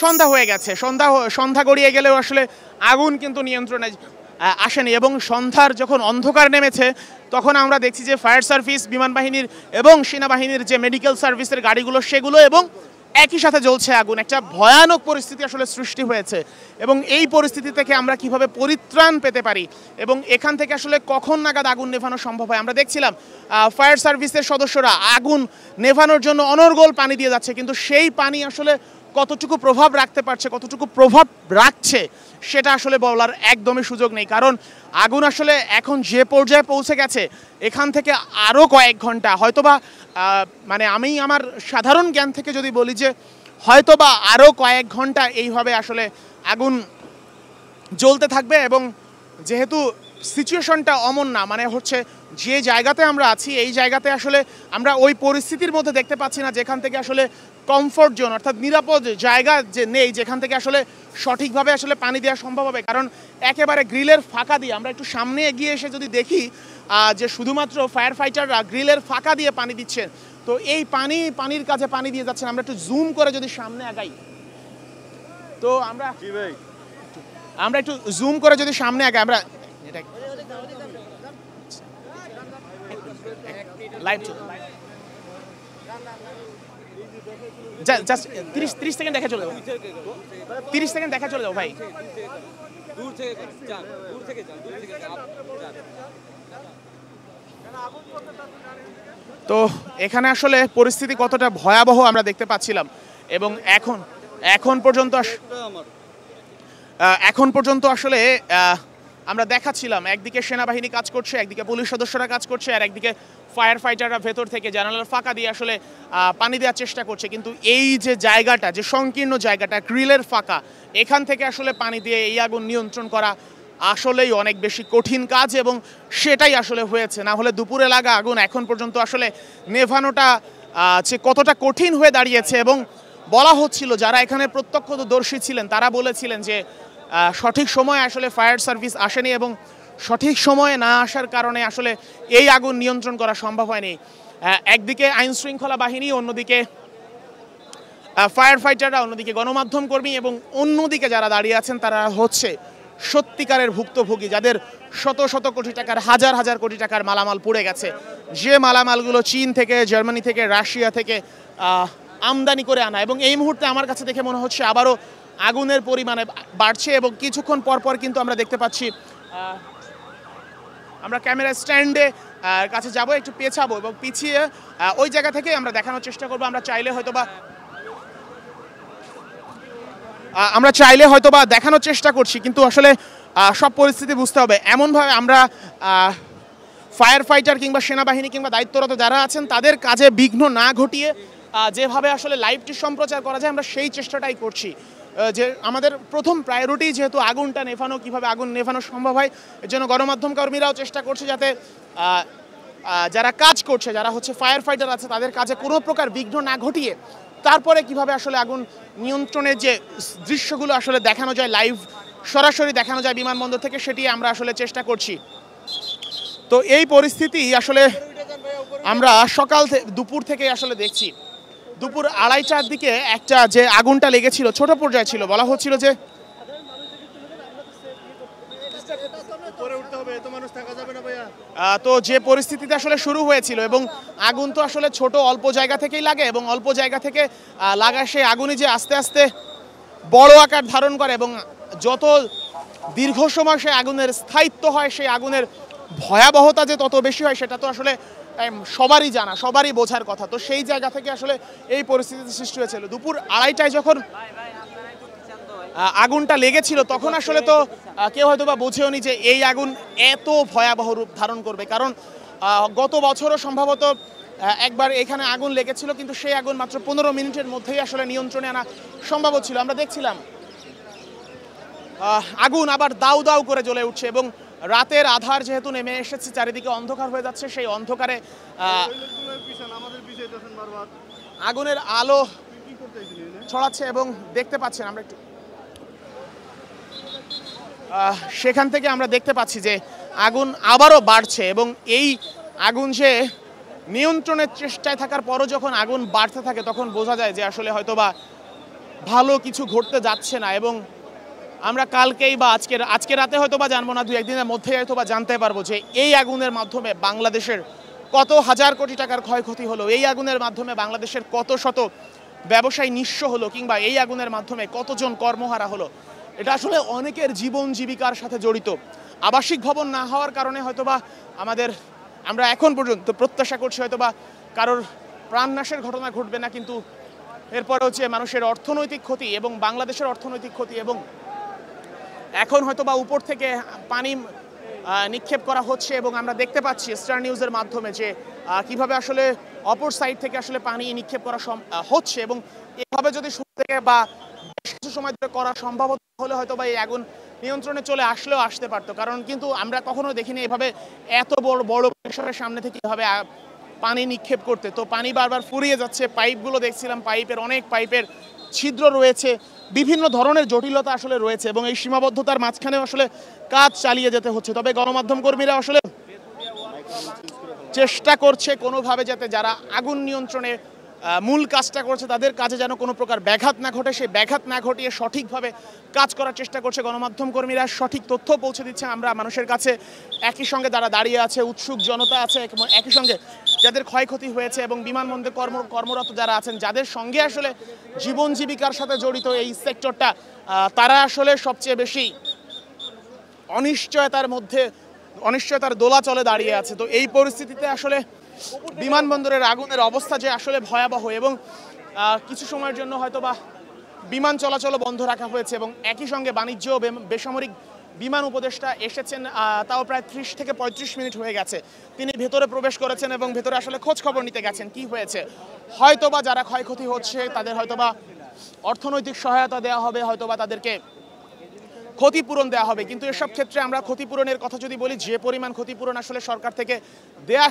সন্ধ্যা হয়ে গেছে, সন্ধ্যা গড়িয়ে গেলেও আসলে আগুন কিন্তু নিয়ন্ত্রণে আসেনি এবং সন্ধ্যার যখন অন্ধকার নেমেছে তখন আমরা দেখছি যে ফায়ার সার্ভিস, বিমান বাহিনীর এবং সেনাবাহিনীর যে মেডিকেল সার্ভিসের গাড়িগুলো সেগুলো এবং একই সাথে জ্বলছে আগুন। একটা ভয়ানক পরিস্থিতি আসলে সৃষ্টি হয়েছে এবং এই পরিস্থিতি থেকে আমরা কিভাবে পরিত্রাণ পেতে পারি এবং এখান থেকে আসলে কখন নাগাদ আগুন নেভানো সম্ভব হয়। আমরা দেখছিলাম ফায়ার সার্ভিসের সদস্যরা আগুন নেভানোর জন্য অনর্গল পানি দিয়ে যাচ্ছে, কিন্তু সেই পানি আসলে কতটুকু প্রভাব রাখতে পারছে, কতটুকু প্রভাব রাখছে সেটা আসলে বলার একদমই সুযোগ নেই। কারণ আগুন আসলে এখন যে পর্যায়ে পৌঁছে গেছে এখান থেকে আরও কয়েক ঘন্টা হয়তোবা মানে আমি আমার সাধারণ জ্ঞান থেকে যদি বলি যে হয়তোবা আরও কয়েক ঘন্টা এইভাবে আসলে আগুন জ্বলতে থাকবে এবং যেহেতু সিচুয়েশনটা অমন না, মানে হচ্ছে যে জায়গাতে আমরা আছি এই জায়গাতে আসলে আমরা ওই পরিস্থিতির মধ্যে দেখতে পাচ্ছি না যেখান থেকে আসলে কমফোর্ট জোন অর্থাৎ নিরাপদ জায়গা যে নেই যেখান থেকে আসলে সঠিকভাবে আসলে পানি দেওয়া সম্ভব হবে। কারণ একেবারে গ্রিলের ফাঁকা দিয়ে আমরা একটু সামনে এগিয়ে এসে যদি দেখি যে শুধুমাত্র ফায়ার ফাইটাররা গ্রিলের ফাঁকা দিয়ে পানি দিচ্ছেন, তো এই পানির কাছে পানি দিয়ে যাচ্ছেন। আমরা একটু জুম করে যদি সামনে আগাই, তো আমরা একটু জুম করে যদি সামনে আগাই, আমরা লাইভ জাস্ট 30 সেকেন্ড দেখা চলে যাও, 30 সেকেন্ড দেখা চলে যাও ভাই। তো এখানে আসলে পরিস্থিতি কতটা ভয়াবহ আমরা দেখতে পাচ্ছিলাম এবং এখন পর্যন্ত আসলে আমরা দেখাচ্ছিলাম একদিকে সেনাবাহিনী কাজ করছে, একদিকে পুলিশ সদস্যরা কাজ করছে, আর একদিকে ফায়ার ফাইটাররা ভেতর থেকে জানালার ফাঁকা দিয়ে আসলে পানি দেওয়ার চেষ্টা করছে। কিন্তু এই যে জায়গাটা, যে সংকীর্ণ জায়গাটা, গ্রিলের ফাঁকা, এখান থেকে আসলে পানি দিয়ে এই আগুন নিয়ন্ত্রণ করা আসলেই অনেক বেশি কঠিন কাজ এবং সেটাই আসলে হয়েছে। না হলে দুপুরে লাগা আগুন এখন পর্যন্ত আসলে নেভানোটা যে কতটা কঠিন হয়ে দাঁড়িয়েছে। এবং বলা হচ্ছিল যারা এখানে প্রত্যক্ষদর্শী ছিলেন তারা বলেছিলেন যে সঠিক সময়ে আসলে ফায়ার সার্ভিস আসেনি এবং সঠিক সময়ে না আসার কারণে আসলে এই আগুন নিয়ন্ত্রণ করা সম্ভব হয়নি। একদিকে আইন শৃঙ্খলা বাহিনী, অন্যদিকে ফায়ার ফাইটাররা, অন্যদিকে গণমাধ্যম কর্মী এবং অন্যদিকে যারা দাঁড়িয়ে আছেন তারা হচ্ছে সত্যিকারের ভুক্তভোগী, যাদের শত শত কোটি টাকার, হাজার হাজার কোটি টাকার মালামাল পুড়ে গেছে। যে মালামালগুলো চীন থেকে, জার্মানি থেকে, রাশিয়া থেকে আমদানি করে আনা, এবং এই মুহূর্তে আমার কাছে দেখে মনে হচ্ছে আবারও আগুনের পরিমাণে বাড়ছে এবং কিছুক্ষণ পরপর কিন্তু আমরা দেখতে পাচ্ছি, আমরা ক্যামেরা স্ট্যান্ডে কাছে যাব, একটু পেছাবো এবং পিছিয়ে ওই জায়গা থেকে আমরা দেখানোর চেষ্টা করবো। আমরা চাইলে হয়তোবা দেখানোর চেষ্টা করছি, কিন্তু আসলে সব পরিস্থিতি বুঝতে হবে। এমনভাবে আমরা ফায়ার ফাইটার কিংবা সেনাবাহিনী কিংবা দায়িত্বরত যারা আছেন তাদের কাজে বিঘ্ন না ঘটিয়ে যেভাবে আসলে লাইভটি সম্প্রচার করা যায় আমরা সেই চেষ্টাটাই করছি। যে আমাদের প্রথম প্রায়োরিটি যেহেতু আগুনটা নেভানো, কিভাবে আগুন নেভানো সম্ভব হয়, এর জন্য গণমাধ্যম কর্মীরাও চেষ্টা করছে যাতে যারা কাজ করছে, যারা হচ্ছে ফায়ার ফাইটার আছে, তাদের কাজে কোনো প্রকার বিঘ্ন না ঘটিয়ে তারপরে কিভাবে আসলে আগুন নিয়ন্ত্রণের যে দৃশ্যগুলো আসলে দেখানো যায়, লাইভ সরাসরি দেখানো যায় বিমানবন্দর থেকে, সেটি আমরা আসলে চেষ্টা করছি। তো এই পরিস্থিতি আসলে আমরা দুপুর থেকে আসলে দেখছি। দুপুর 2:30টার দিকে একটা যে আগুনটা লেগেছিল ছোট পর্যায়ে ছিল, বলা হচ্ছিল যে তো যে পরিস্থিতিতে আসলে শুরু হয়েছিল, এবং আগুন তো আসলে ছোট অল্প জায়গা থেকেই লাগে এবং অল্প জায়গা থেকে লাগা সেই আগুনই যে আস্তে আস্তে বড় আকার ধারণ করে এবং যত দীর্ঘ সময় সেই আগুনের স্থায়িত্ব হয়, সেই আগুনের ভয়াবহতা যে তত বেশি হয় সেটা তো আসলে সবারই জানা, সবারই বোঝার কথা। তো সেই জায়গা থেকে আসলে এই পরিস্থিতির সৃষ্টি হয়েছিল। দুপুর 2:30টায় যখন আগুনটা লেগেছিল তখন আসলে তো কেউ হয়তো বা বুঝেওনি যে এই আগুন এত ভয়াবহ রূপ ধারণ করবে। কারণ গত বছরও সম্ভবত একবার এখানে আগুন লেগেছিল, কিন্তু সেই আগুন মাত্র 15 মিনিটের মধ্যেই আসলে নিয়ন্ত্রণে আনা সম্ভব ছিল। আমরা দেখছিলাম আগুন আবার দাউ দাউ করে জ্বলে উঠছে এবং রাতের আধার যেহেতু নেমে এসেছে, চারিদিকে অন্ধকার হয়ে যাচ্ছে, সেই অন্ধকারে আগুনের আলো ছড়াচ্ছে এবং দেখতে পাচ্ছেন আমরা একটু সেখান থেকে আমরা দেখতে পাচ্ছি যে আগুন আবারও বাড়ছে এবং এই আগুন যে নিয়ন্ত্রণের চেষ্টায় থাকার পরও যখন আগুন বাড়তে থাকে তখন বোঝা যায় যে আসলে হয়তোবা ভালো কিছু ঘটতে যাচ্ছে না। এবং আমরা কালকেই বা আজকে রাতে হয়তো বা জানবো না, 2-1 দিনের মধ্যেই হয়তো বা জানতে পারবো যে এই আগুনের মাধ্যমে বাংলাদেশের কত হাজার কোটি টাকার ক্ষয়ক্ষতি হলো, এই আগুনের মাধ্যমে বাংলাদেশের কত শত ব্যবসায়ী নিঃস্ব হলো, কিংবা এই আগুনের মাধ্যমে কতজন কর্মহারা হলো। এটা আসলে অনেকের জীবন জীবিকার সাথে জড়িত। আবাসিক ভবন না হওয়ার কারণে হয়তোবা আমরা এখন পর্যন্ত প্রত্যাশা করছি হয়তোবা কারোর প্রাণনাশের ঘটনা ঘটবে না, কিন্তু এরপরে হচ্ছে মানুষের অর্থনৈতিক ক্ষতি এবং বাংলাদেশের অর্থনৈতিক ক্ষতি। এবং এখন হয়তোবা উপর থেকে পানি নিক্ষেপ করা হচ্ছে এবং আমরা দেখতে পাচ্ছি স্টার নিউজের মাধ্যমে যে কিভাবে আসলে অপর সাইড থেকে আসলে পানি নিক্ষেপ করা হচ্ছে। এবং এভাবে যদি শুরু থেকে বা বেশ কিছু সময় ধরে করা সম্ভব হলে হয়তো বা এই আগুন নিয়ন্ত্রণে চলে আসলেও আসতে পারতো। কারণ কিন্তু আমরা কখনো দেখিনি এভাবে এত বড় বড় পরিসরের সামনে থেকে এভাবে পানি নিক্ষেপ করতে। তো পানি বারবার ফুরিয়ে যাচ্ছে, পাইপগুলো দেখছিলাম, অনেক পাইপের ছিদ্র রয়েছে, বিভিন্ন ধরনের জটিলতা আসলে রয়েছে এবং এই সীমাবদ্ধতার মাঝখানেও আসলে কাজ চালিয়ে যেতে হচ্ছে। তবে গণমাধ্যম কর্মীরা আসলে চেষ্টা করছে কোনোভাবে যাতে যারা আগুন নিয়ন্ত্রণে মূল কাজটা করছে তাদের কাজে যেন কোনো প্রকার ব্যাঘাত না ঘটে, সেই ব্যাঘাত না ঘটিয়ে সঠিকভাবে কাজ করার চেষ্টা করছে গণমাধ্যম কর্মীরা। সঠিক তথ্য পৌঁছে দিচ্ছে আমরা মানুষের কাছে। একই সঙ্গে যারা দাঁড়িয়ে আছে, উৎসুক জনতা আছে, একই সঙ্গে যাদের ক্ষয়ক্ষতি হয়েছে এবং বিমানবন্দরে কর্মরত যারা আছেন, যাদের সঙ্গে আসলে জীবন জীবিকার সাথে জড়িত এই সেক্টরটা, তারা আসলে সবচেয়ে বেশি অনিশ্চয়তার দোলাচলে দাঁড়িয়ে আছে। তো এই পরিস্থিতিতে আসলে বিমানবন্দরের আগুনের অবস্থা যে আসলে ভয়াবহ এবং কিছু সময়ের জন্য হয়তোবা বিমান চলাচল বন্ধ রাখা হয়েছে এবং একই সঙ্গে বাণিজ্য বেসামরিক বিমান উপদেষ্টা এসেছেন, তাও প্রায় 30 থেকে 35 মিনিট হয়ে গেছে। তিনি ভেতরে প্রবেশ করেছেন এবং ভেতরে আসলে খোঁজ খবর নিতে গেছেন কি হয়েছে। হয়তোবা যারা ক্ষয়ক্ষতি হচ্ছে তাদের হয়তোবা অর্থনৈতিক সহায়তা দেওয়া হবে, হয়তোবা তাদেরকে ক্ষতিপূরণ দেওয়া হবে। কিন্তু এসব ক্ষেত্রে আমরা ক্ষতিপূরণের কথা যদি বলি, যে পরিমাণ ক্ষতিপূরণ আসলে সরকার থেকে দেওয়া